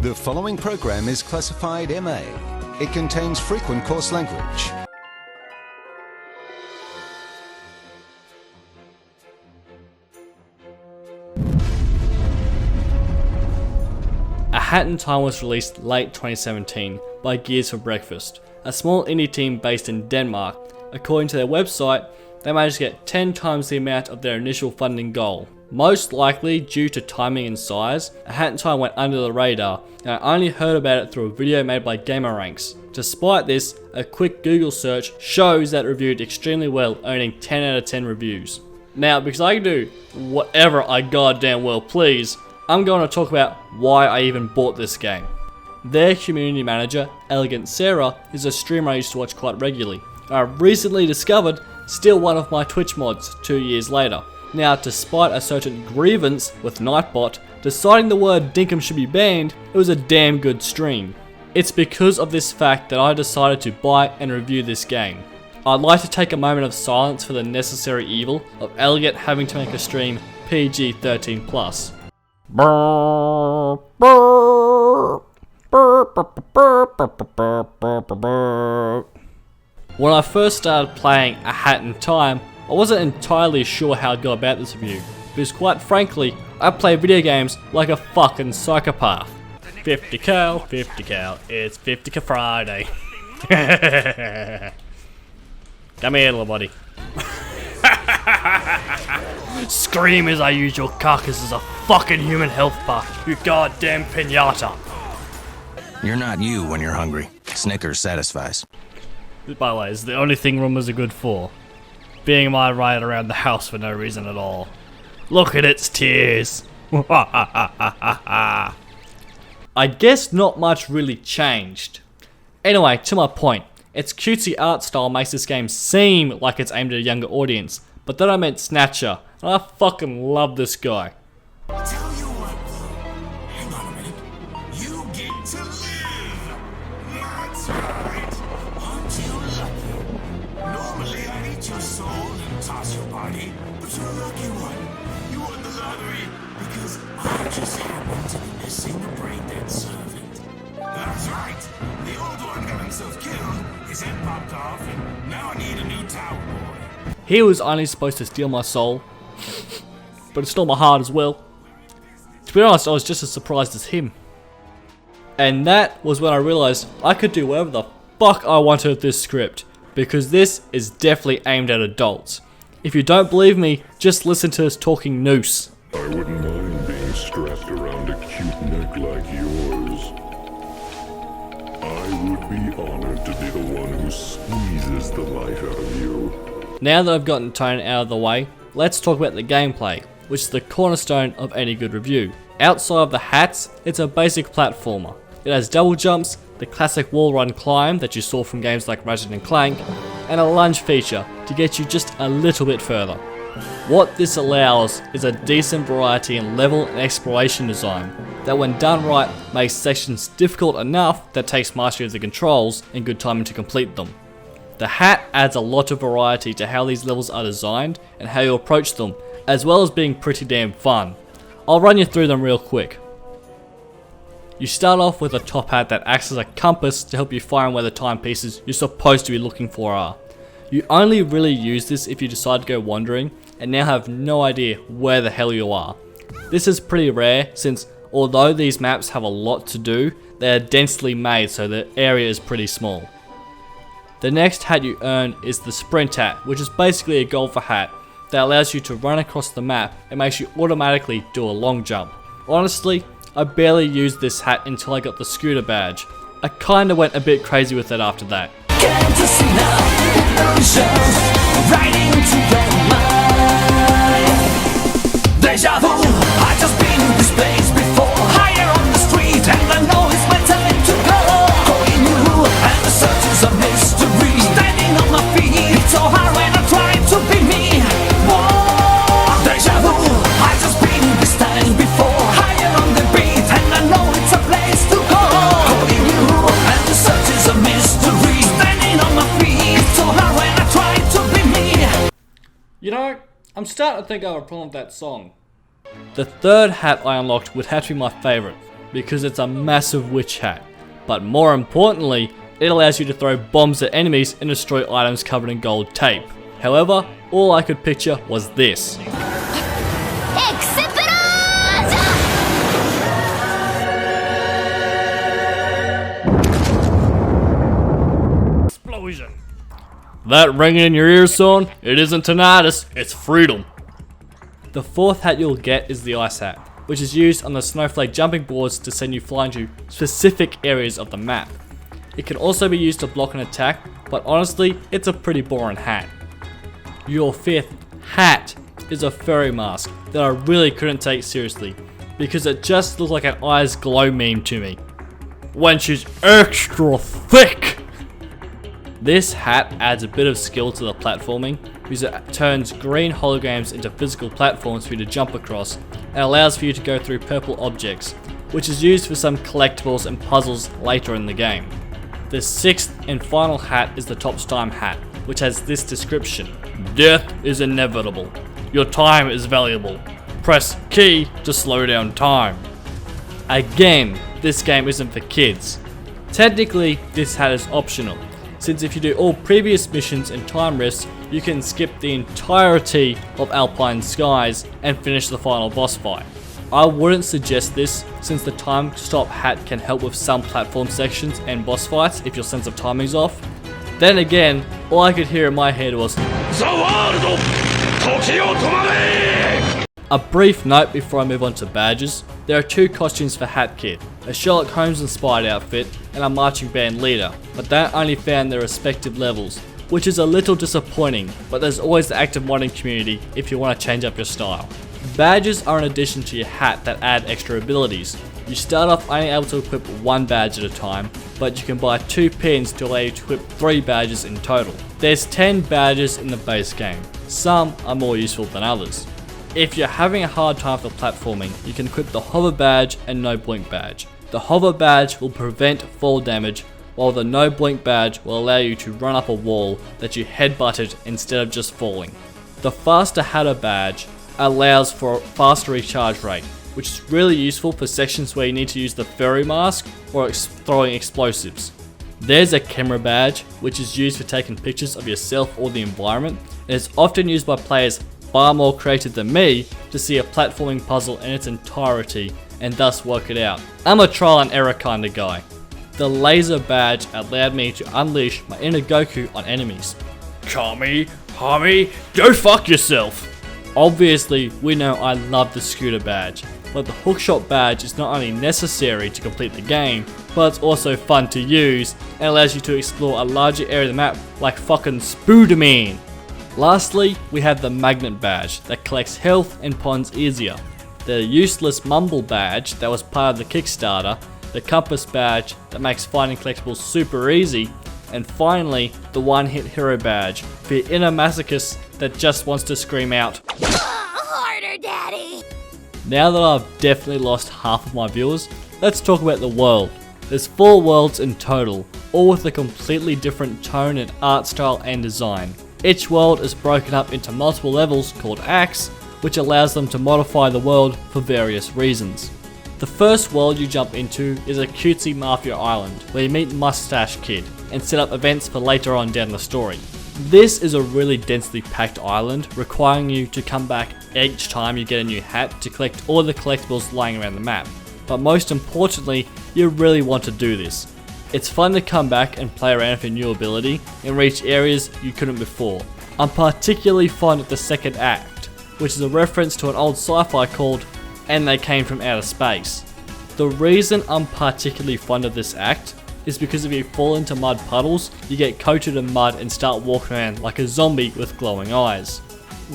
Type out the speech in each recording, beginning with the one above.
The following program is classified MA. It contains frequent coarse language. A Hat in Time was released late 2017 by Gears for Breakfast, a small indie team based in Denmark. According to their website, they managed to get 10 times the amount of their initial funding goal. Most likely due to timing and size, A Hat in Time went under the radar, and I only heard about it through a video made by Gameranks. Despite this, a quick Google search shows that it reviewed extremely well, earning 10 out of 10 reviews. Now, because I can do whatever I goddamn well please, I'm going to talk about why I even bought this game. Their community manager, Elegant Sarah, is a streamer I used to watch quite regularly. I recently discovered still one of my Twitch mods 2 years later. Now, despite a certain grievance with Nightbot deciding the word dinkum should be banned, it was a damn good stream. It's because of this fact that I decided to buy and review this game. I'd like to take a moment of silence for the necessary evil of Elegant having to make a stream PG-13+. When I first started playing A Hat in Time, I wasn't entirely sure how I'd go about this review, because quite frankly, I play video games like a fucking psychopath. 50 cal, it's 50 cal Friday. Come here, little buddy. Scream as I use your carcass as a fucking human health bar, you goddamn pinata. You're not you when you're hungry. Snickers satisfies. By the way, it's the only thing rumors are good for. Being my ride around the house for no reason at all. Look at its tears. I guess not much really changed. Anyway, to my point. Its cutesy art style makes this game seem like it's aimed at a younger audience, but then I meant Snatcher, and I fucking love this guy. Tell you what though, hang on a minute, you get to live! That's right, aren't you lucky? Normally I'd eat your soul and toss your body, but you're a lucky one. You won the lottery, because I just happened to be missing a brain-dead servant. That's right, the old one got himself killed, his head popped off, and now I need a new tower boy. He was only supposed to steal my soul, but it stole my heart as well. To be honest, I was just as surprised as him. And that was when I realized I could do whatever the fuck I wanted with this script, because this is definitely aimed at adults. If you don't believe me, just listen to this talking noose. I wouldn't mind being strapped around a cute neck like yours. I would be honored to be the one who squeezes the life out of you. Now that I've gotten Tone out of the way, let's talk about the gameplay, which is the cornerstone of any good review. Outside of the hats, it's a basic platformer. It has double jumps, the classic wall run climb that you saw from games like Ratchet & Clank, and a lunge feature to get you just a little bit further. What this allows is a decent variety in level and exploration design that, when done right, makes sections difficult enough that takes mastery of the controls and good timing to complete them. The hat adds a lot of variety to how these levels are designed and how you approach them, as well as being pretty damn fun. I'll run you through them real quick. You start off with a top hat that acts as a compass to help you find where the timepieces you're supposed to be looking for are. You only really use this if you decide to go wandering and now have no idea where the hell you are. This is pretty rare since although these maps have a lot to do, they are densely made so the area is pretty small. The next hat you earn is the Sprint hat, which is basically a golfer hat that allows you to run across the map and makes you automatically do a long jump. Honestly, I barely used this hat until I got the Scooter Badge. I kinda went a bit crazy with it after that. Deja vu, I've just been in this place before. Higher on the street, and I know it's my time to go. Going new, and the search is a mystery. Standing on my feet, it's so hard when I try to be me. Whoa, deja vu, I've just been in this time before. Higher on the beat, and I know it's a place to go. Going new, and the search is a mystery. Standing on my feet, it's so hard when I try to be me. You know, I'm starting to think I have a problem with that song. The third hat I unlocked would have to be my favourite, because it's a massive witch hat, but more importantly, it allows you to throw bombs at enemies and destroy items covered in gold tape. However, all I could picture was this. Explosion. That ringing in your ears, son? It isn't tinnitus, it's freedom. The fourth hat you'll get is the ice hat, which is used on the snowflake jumping boards to send you flying to specific areas of the map. It can also be used to block an attack, but honestly, it's a pretty boring hat. Your fifth hat is a furry mask that I really couldn't take seriously, because it just looked like an eyes glow meme to me. When she's extra thick! This hat adds a bit of skill to the platforming, because it turns green holograms into physical platforms for you to jump across, and allows for you to go through purple objects, which is used for some collectibles and puzzles later in the game. The sixth and final hat is the Top's Time hat, which has this description: death is inevitable. Your time is valuable. Press key to slow down time. Again, this game isn't for kids. Technically, this hat is optional, since if you do all previous missions and time rifts, you can skip the entirety of Alpine Skies and finish the final boss fight. I wouldn't suggest this, since the time stop hat can help with some platform sections and boss fights if your sense of timing's off. Then again, all I could hear in my head was a brief note before I move on to badges. There are two costumes for Hat Kid, a Sherlock Holmes inspired outfit and a marching band leader, but they are only found their respective levels, which is a little disappointing, but there's always the active modding community if you want to change up your style. Badges are an addition to your hat that add extra abilities. You start off only able to equip one badge at a time, but you can buy 2 pins to allow you to equip 3 badges in total. There's 10 badges in the base game. Some are more useful than others. If you're having a hard time for platforming, you can equip the Hover Badge and No Blink Badge. The Hover Badge will prevent fall damage, while the No Blink Badge will allow you to run up a wall that you headbutted instead of just falling. The Faster Hatter Badge allows for a faster recharge rate, which is really useful for sections where you need to use the furry mask or throwing explosives. There's a Camera Badge, which is used for taking pictures of yourself or the environment, and is often used by players far more creative than me to see a platforming puzzle in its entirety and thus work it out. I'm a trial and error kind of guy. The Laser Badge allowed me to unleash my inner Goku on enemies. Kami, Hami, go fuck yourself! Obviously, we know I love the Scooter Badge, but the Hookshot Badge is not only necessary to complete the game, but it's also fun to use and allows you to explore a larger area of the map like fucking Spooderman. Lastly, we have the Magnet Badge that collects health and pawns easier, the Useless Mumble Badge that was part of the Kickstarter, the Compass Badge that makes finding collectibles super easy, and finally, the One Hit Hero Badge for your inner masochist that just wants to scream out, "Harder, Daddy!" Now that I've definitely lost half of my viewers, let's talk about the world. There's 4 worlds in total, all with a completely different tone and art style and design. Each world is broken up into multiple levels called acts, which allows them to modify the world for various reasons. The first world you jump into is a cutesy mafia island, where you meet Mustache Kid and set up events for later on down the story. This is a really densely packed island, requiring you to come back each time you get a new hat to collect all the collectibles lying around the map. But most importantly, you really want to do this. It's fun to come back and play around with your new ability and reach areas you couldn't before. I'm particularly fond of the second act, which is a reference to an old sci-fi called "And They Came From Outer Space." The reason I'm particularly fond of this act is because if you fall into mud puddles, you get coated in mud and start walking around like a zombie with glowing eyes.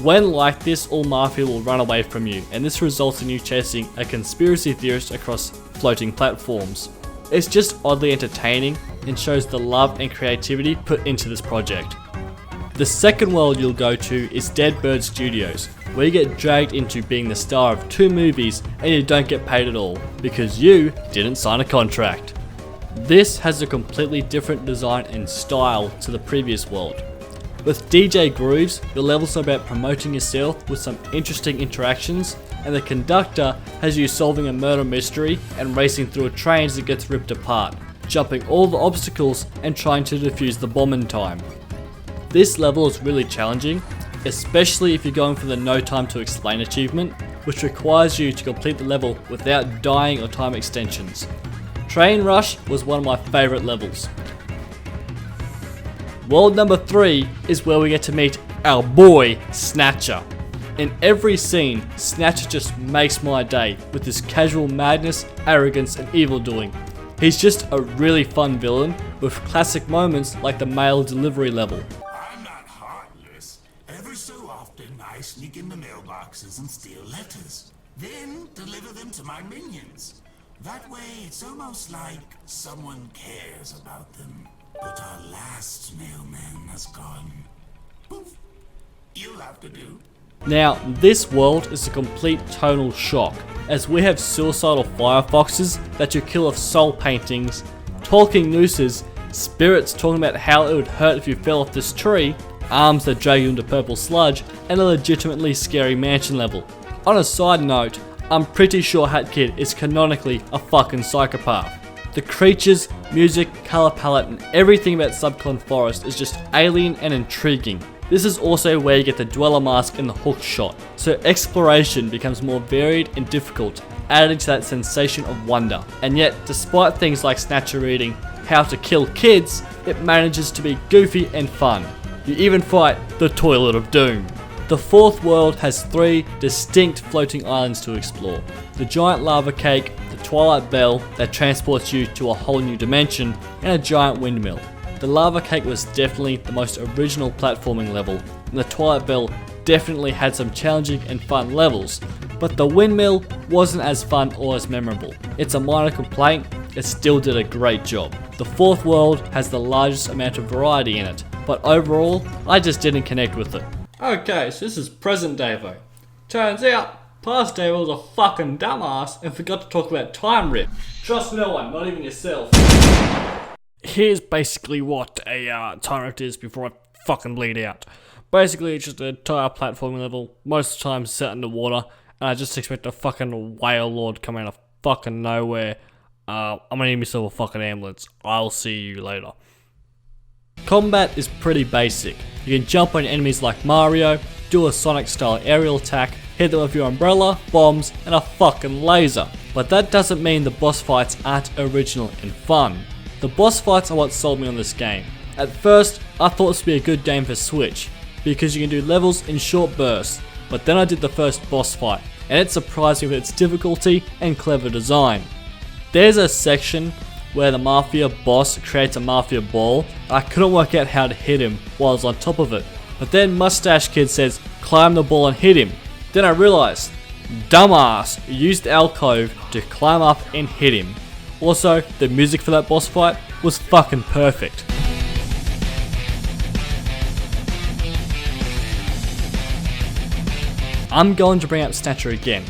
When like this, all Mafia will run away from you, and this results in you chasing a conspiracy theorist across floating platforms. It's just oddly entertaining and shows the love and creativity put into this project. The second world you'll go to is Dead Bird Studios, where you get dragged into being the star of 2 movies and you don't get paid at all, because you didn't sign a contract. This has a completely different design and style to the previous world. With DJ Grooves, your levels are about promoting yourself with some interesting interactions and the conductor has you solving a murder mystery and racing through a train as it gets ripped apart, jumping all the obstacles and trying to defuse the bomb in time. This level is really challenging, especially if you're going for the no time to explain achievement, which requires you to complete the level without dying or time extensions. Train Rush was one of my favourite levels. World number 3 is where we get to meet our boy Snatcher. In every scene, Snatcher just makes my day with his casual madness, arrogance and evil doing. He's just a really fun villain with classic moments like the mail delivery level. I'm not heartless. Every so often I sneak into mailboxes and steal letters, then deliver them to my minions. That way it's almost like someone cares about them. But our last mailman has gone. Poof. You'll have to do. Now, this world is a complete tonal shock, as we have suicidal firefoxes that you kill with soul paintings, talking nooses, spirits talking about how it would hurt if you fell off this tree, arms that drag you into purple sludge, and a legitimately scary mansion level. On a side note, I'm pretty sure Hat Kid is canonically a fucking psychopath. The creatures, music, colour palette and everything about Subcon Forest is just alien and intriguing. This is also where you get the Dweller Mask and the Hookshot, so exploration becomes more varied and difficult, adding to that sensation of wonder. And yet, despite things like Snatcher reading How to Kill Kids, it manages to be goofy and fun. You even fight the Toilet of Doom. The fourth world has 3 distinct floating islands to explore. The giant lava cake, the Twilight Bell that transports you to a whole new dimension, and a giant windmill. The lava cake was definitely the most original platforming level, and the Twilight Bell definitely had some challenging and fun levels, but the windmill wasn't as fun or as memorable. It's a minor complaint, it still did a great job. The fourth world has the largest amount of variety in it, but overall, I just didn't connect with it. Okay, so this is present Davo. Turns out, past Davo was a fucking dumbass and forgot to talk about time rip. Trust no one, not even yourself. Here's basically what a time rip is before I fucking bleed out. Basically, it's just an entire platforming level, most of the time set underwater, and I just expect a fucking whale lord come out of fucking nowhere. I'm gonna need myself a fucking ambulance. I'll see you later. Combat is pretty basic. You can jump on enemies like Mario, do a Sonic style aerial attack, hit them with your umbrella, bombs, and a fucking laser. But that doesn't mean the boss fights aren't original and fun. The boss fights are what sold me on this game. At first, I thought this would be a good game for Switch, because you can do levels in short bursts, but then I did the first boss fight, and it surprised me with its difficulty and clever design. There's a section where the Mafia boss creates a Mafia ball, and I couldn't work out how to hit him while I was on top of it. But then Mustache Kid says, climb the ball and hit him. Then I realized, dumbass used the alcove to climb up and hit him. Also, the music for that boss fight was fucking perfect. I'm going to bring up Snatcher again,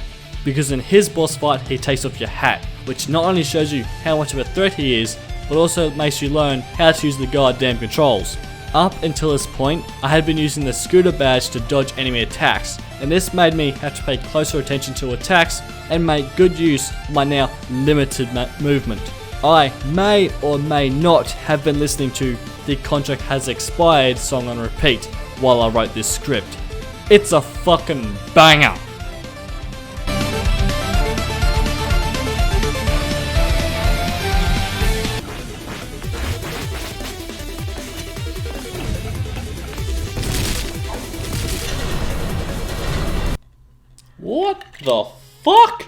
because in his boss fight he takes off your hat, which not only shows you how much of a threat he is, but also makes you learn how to use the goddamn controls. Up until this point, I had been using the scooter badge to dodge enemy attacks, and this made me have to pay closer attention to attacks and make good use of my now limited movement. I may or may not have been listening to The Contract Has Expired song on repeat while I wrote this script. It's a fucking banger! What the fuck?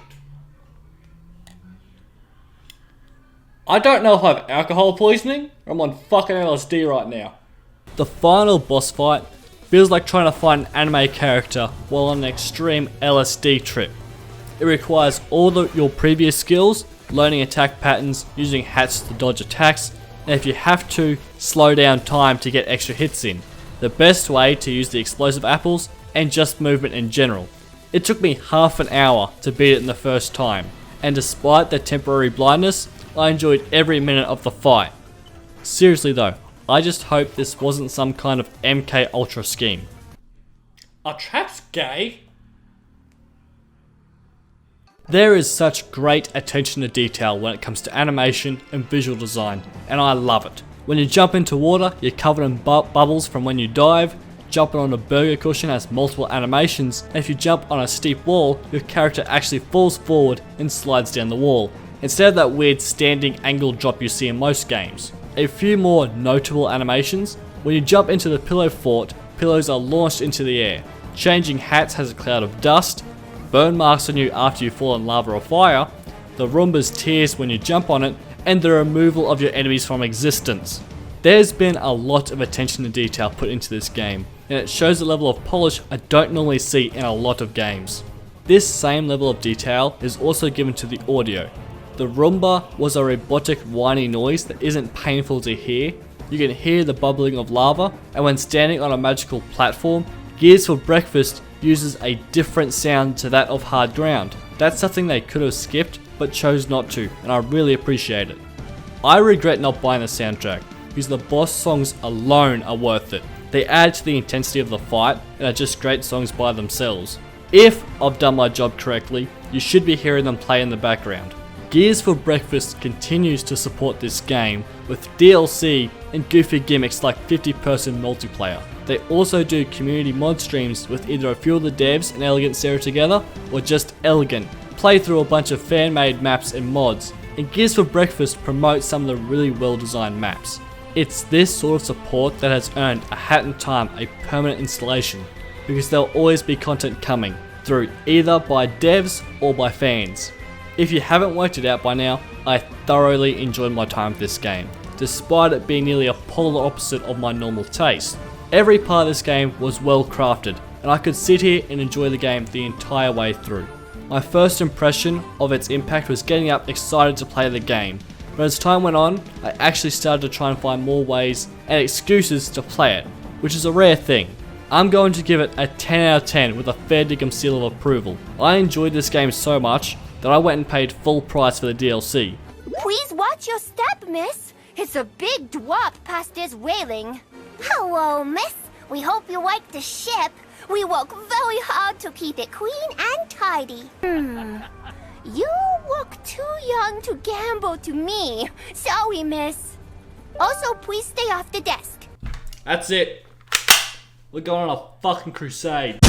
I don't know if I have alcohol poisoning or I'm on fucking LSD right now. The final boss fight feels like trying to find an anime character while on an extreme LSD trip. It requires all your previous skills, learning attack patterns, using hats to dodge attacks, and if you have to, slow down time to get extra hits in. The best way to use the explosive apples and just movement in general. It took me half an hour to beat it in the first time, and despite the temporary blindness, I enjoyed every minute of the fight. Seriously though, I just hope this wasn't some kind of MK Ultra scheme. Are traps gay? There is such great attention to detail when it comes to animation and visual design, and I love it. When you jump into water, you're covered in bubbles from when you dive. Jumping on a burger cushion has multiple animations, and if you jump on a steep wall, your character actually falls forward and slides down the wall, instead of that weird standing angle drop you see in most games. A few more notable animations: when you jump into the pillow fort, pillows are launched into the air. Changing hats has a cloud of dust. Burn marks on you after you fall in lava or fire. The Roomba's tears when you jump on it, and the removal of your enemies from existence. There's been a lot of attention to detail put into this game, and it shows a level of polish I don't normally see in a lot of games. This same level of detail is also given to the audio. The Roomba was a robotic whiny noise that isn't painful to hear. You can hear the bubbling of lava, and when standing on a magical platform, Gears for Breakfast uses a different sound to that of hard ground. That's something they could have skipped, but chose not to, and I really appreciate it. I regret not buying the soundtrack, because the boss songs alone are worth it. They add to the intensity of the fight, and are just great songs by themselves. If I've done my job correctly, you should be hearing them play in the background. Gears for Breakfast continues to support this game with DLC and goofy gimmicks like 50-person multiplayer. They also do community mod streams with either a few of the devs and Elegant Sarah together, or just Elegant, play through a bunch of fan-made maps and mods, and Gears for Breakfast promotes some of the really well-designed maps. It's this sort of support that has earned A Hat in Time a permanent installation, because there'll always be content coming, through either by devs or by fans. If you haven't worked it out by now, I thoroughly enjoyed my time with this game, despite it being nearly a polar opposite of my normal taste. Every part of this game was well crafted, and I could sit here and enjoy the game the entire way through. My first impression of its impact was getting up excited to play the game, but as time went on, I actually started to try and find more ways and excuses to play it, which is a rare thing. I'm going to give it a 10 out of 10 with a fair dinkum seal of approval. I enjoyed this game so much that I went and paid full price for the DLC. Please watch your step, miss. It's a big drop past this railing. Hello, miss. We hope you like the ship. We work very hard to keep it clean and tidy. You look too young to gamble to me. Sorry, miss. Also, please stay off the desk. That's it. We're going on a fucking crusade.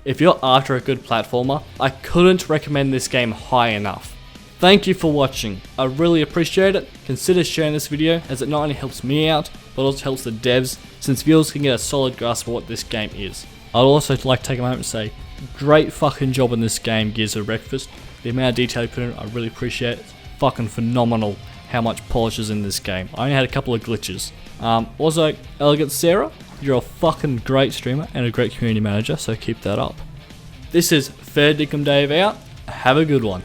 If you're after a good platformer, I couldn't recommend this game high enough. Thank you for watching. I really appreciate it. Consider sharing this video, as it not only helps me out, but also helps the devs, since viewers can get a solid grasp of what this game is. I'd also like to take a moment to say, great fucking job in this game, Gears for Breakfast. The amount of detail you put in, I really appreciate it. It's fucking phenomenal how much polish is in this game. I only had a couple of glitches. Also, Elegant Sarah, you're a fucking great streamer and a great community manager, so keep that up. This is Fair Dinkum Dave out. Have a good one.